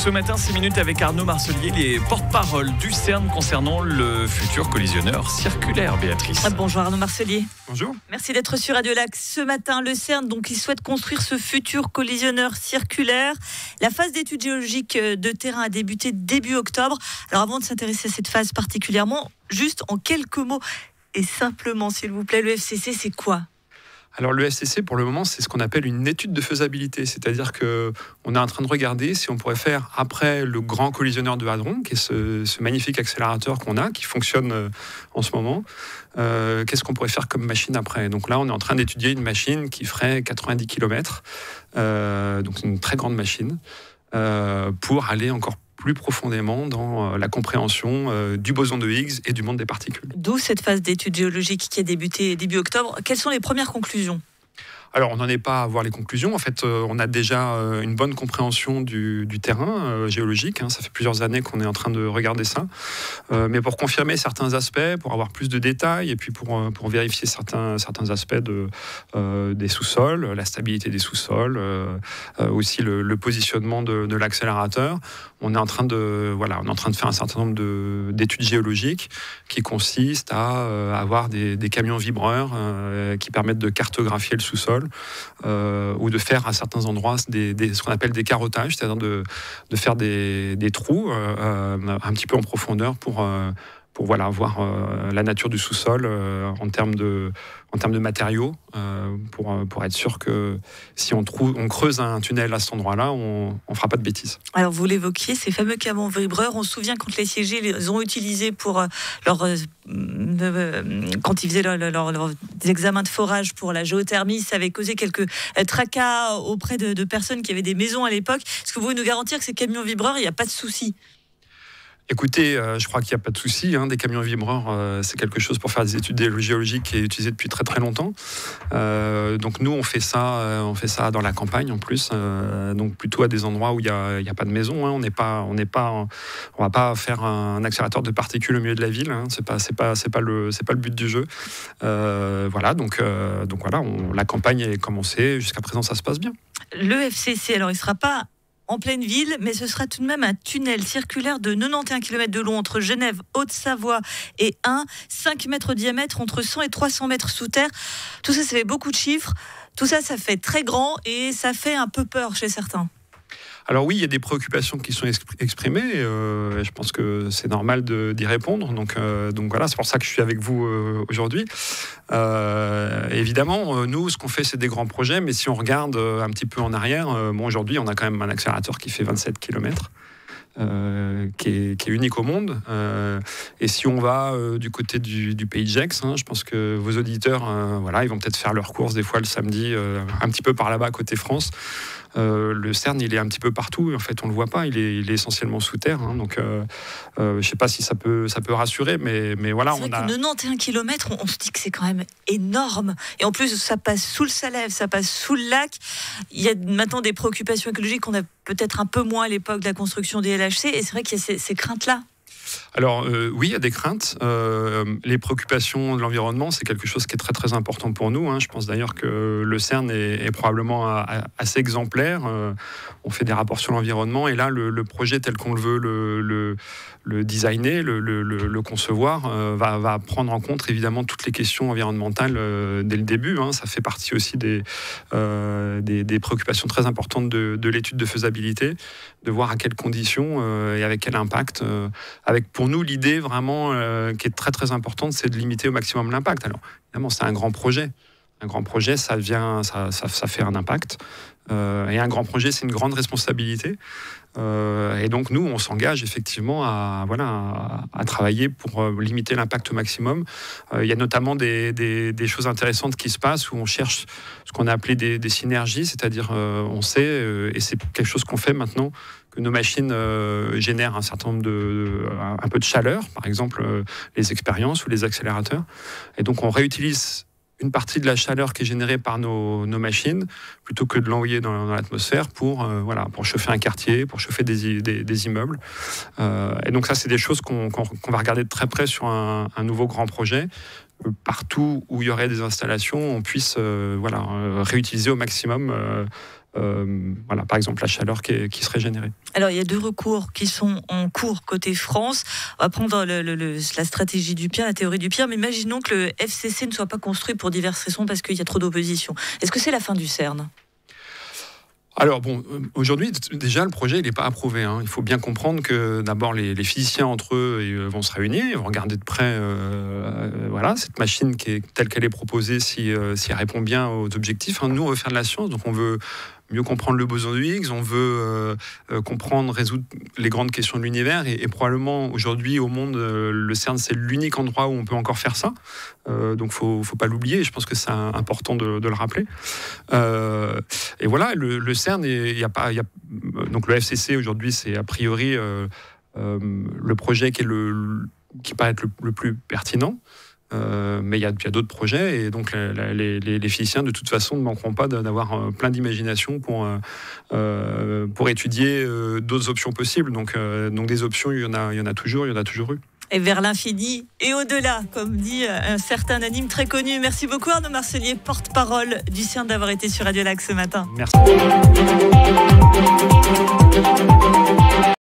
Ce matin, 6 minutes avec Arnaud Marcelier, les porte-parole du CERN concernant le futur collisionneur circulaire, Béatrice. Bonjour Arnaud Marcelier. Bonjour. Merci d'être sur Radio Lac. Ce matin, le CERN, il souhaite construire ce futur collisionneur circulaire. La phase d'étude géologique de terrain a débuté début octobre. Alors avant de s'intéresser à cette phase particulièrement, juste en quelques mots et simplement, s'il vous plaît, le FCC, c'est quoi ? Alors le FCC, pour le moment, c'est ce qu'on appelle une étude de faisabilité. C'est-à-dire qu'on est en train de regarder si on pourrait faire, après le grand collisionneur de Hadron, qui est ce magnifique accélérateur qu'on a, qui fonctionne en ce moment, qu'est-ce qu'on pourrait faire comme machine après. Donc là, on est en train d'étudier une machine qui ferait 90 km, donc une très grande machine, pour aller encore plus profondément dans la compréhension du boson de Higgs et du monde des particules. D'où cette phase d'étude géologique qui a débuté début octobre. Quelles sont les premières conclusions ? Alors, on n'en est pas à voir les conclusions. En fait, on a déjà une bonne compréhension du terrain géologique. Ça fait plusieurs années qu'on est en train de regarder ça. Mais pour confirmer certains aspects, pour avoir plus de détails, et puis pour vérifier certains aspects des sous-sols, la stabilité des sous-sols, aussi le positionnement de l'accélérateur, on est en train de faire un certain nombre d'études géologiques qui consistent à avoir des camions vibreurs qui permettent de cartographier le sous-sol, ou de faire à certains endroits ce qu'on appelle des carottages, c'est-à-dire de faire des trous un petit peu en profondeur pour voir la nature du sous-sol en termes de matériaux, pour être sûr que si on creuse un tunnel à cet endroit-là, on ne fera pas de bêtises. Alors vous l'évoquiez, ces fameux camions vibreurs, on se souvient quand les siégés les ont utilisés pour quand ils faisaient leurs examens de forage pour la géothermie, ça avait causé quelques tracas auprès de personnes qui avaient des maisons à l'époque. Est-ce que vous pouvez nous garantir que ces camions vibreurs, il n'y a pas de souci ? Écoutez, je crois qu'il n'y a pas de souci. Des camions vibreurs, c'est quelque chose pour faire des études géologiques qui est utilisé depuis très très longtemps. Donc nous, on fait ça dans la campagne en plus, donc plutôt à des endroits où il y a pas de maison. On va pas faire un accélérateur de particules au milieu de la ville. C'est pas le but du jeu. Donc voilà, la campagne est commencée. Jusqu'à présent, ça se passe bien. Le FCC, alors il sera pas en pleine ville, mais ce sera tout de même un tunnel circulaire de 91 km de long entre Genève, Haute-Savoie et Ain, 5 mètres de diamètre, entre 100 et 300 mètres sous terre. Tout ça, ça fait beaucoup de chiffres. Tout ça, ça fait très grand et ça fait un peu peur chez certains. Alors oui, il y a des préoccupations qui sont exprimées. Je pense que c'est normal d'y répondre. Donc voilà, c'est pour ça que je suis avec vous aujourd'hui. Évidemment, nous, ce qu'on fait, c'est des grands projets. Mais si on regarde un petit peu en arrière, aujourd'hui, on a quand même un accélérateur qui fait 27 km. Qui est unique au monde. Et si on va du côté du pays de Gex, je pense que vos auditeurs, ils vont peut-être faire leurs courses des fois le samedi, un petit peu par là-bas côté France. Le CERN, il est un petit peu partout. En fait, on le voit pas. Il est essentiellement sous terre. Donc, je sais pas si ça peut rassurer, mais voilà. C'est vrai que 91 km, on se dit que c'est quand même énorme. Et en plus, ça passe sous le Salève, ça passe sous le lac. Il y a maintenant des préoccupations écologiques qu'on a peut-être un peu moins à l'époque de la construction des LHC. Et c'est vrai qu'il y a ces craintes-là. Alors oui, il y a des craintes. Les préoccupations de l'environnement, c'est quelque chose qui est très très important pour nous. Je pense d'ailleurs que le CERN est probablement assez exemplaire. On fait des rapports sur l'environnement et là, le projet tel qu'on le veut le designer, le concevoir, va prendre en compte évidemment toutes les questions environnementales dès le début. Ça fait partie aussi des préoccupations très importantes de l'étude de faisabilité, de voir à quelles conditions et avec quel impact. Avec pour nous l'idée vraiment qui est très très importante, c'est de limiter au maximum l'impact. Alors évidemment, c'est un grand projet. Un grand projet, ça fait un impact. Et un grand projet, c'est une grande responsabilité. Et donc, nous, on s'engage effectivement à travailler pour limiter l'impact au maximum. Il y a notamment des choses intéressantes qui se passent où on cherche ce qu'on a appelé des synergies, c'est-à-dire on sait, et c'est quelque chose qu'on fait maintenant, que nos machines génèrent un certain nombre un peu de chaleur, par exemple les expériences ou les accélérateurs. Et donc, on réutilise une partie de la chaleur qui est générée par nos machines, plutôt que de l'envoyer dans l'atmosphère pour chauffer un quartier, pour chauffer des immeubles. Et donc ça, c'est des choses qu'on va regarder de très près sur un nouveau grand projet partout où il y aurait des installations, on puisse réutiliser au maximum par exemple la chaleur qui serait générée. Alors il y a 2 recours qui sont en cours côté France. On va prendre la stratégie du pire, la théorie du pire, mais imaginons que le FCC ne soit pas construit pour diverses raisons parce qu'il y a trop d'opposition. Est-ce que c'est la fin du CERN ? Alors aujourd'hui, déjà, le projet, il n'est pas approuvé. Il faut bien comprendre que d'abord, les physiciens entre eux vont se réunir, ils vont regarder de près cette machine telle qu'elle est proposée, si elle répond bien aux objectifs. Nous, on veut faire de la science, donc on veut mieux comprendre le boson de Higgs, on veut résoudre les grandes questions de l'univers, et probablement aujourd'hui au monde, le CERN, c'est l'unique endroit où on peut encore faire ça. Donc faut pas l'oublier, et je pense que c'est important de le rappeler. Et voilà, le CERN, donc le FCC aujourd'hui, c'est a priori le projet qui paraît être le plus pertinent. Mais il y a d'autres projets, et donc les physiciens de toute façon ne manqueront pas d'avoir plein d'imagination pour étudier d'autres options possibles. Donc des options, il y en a toujours eu. Et vers l'infini et au-delà, comme dit un certain anime très connu. Merci beaucoup Arnaud Marcelier, porte-parole du CERN, d'avoir été sur Radio Lac ce matin. Merci.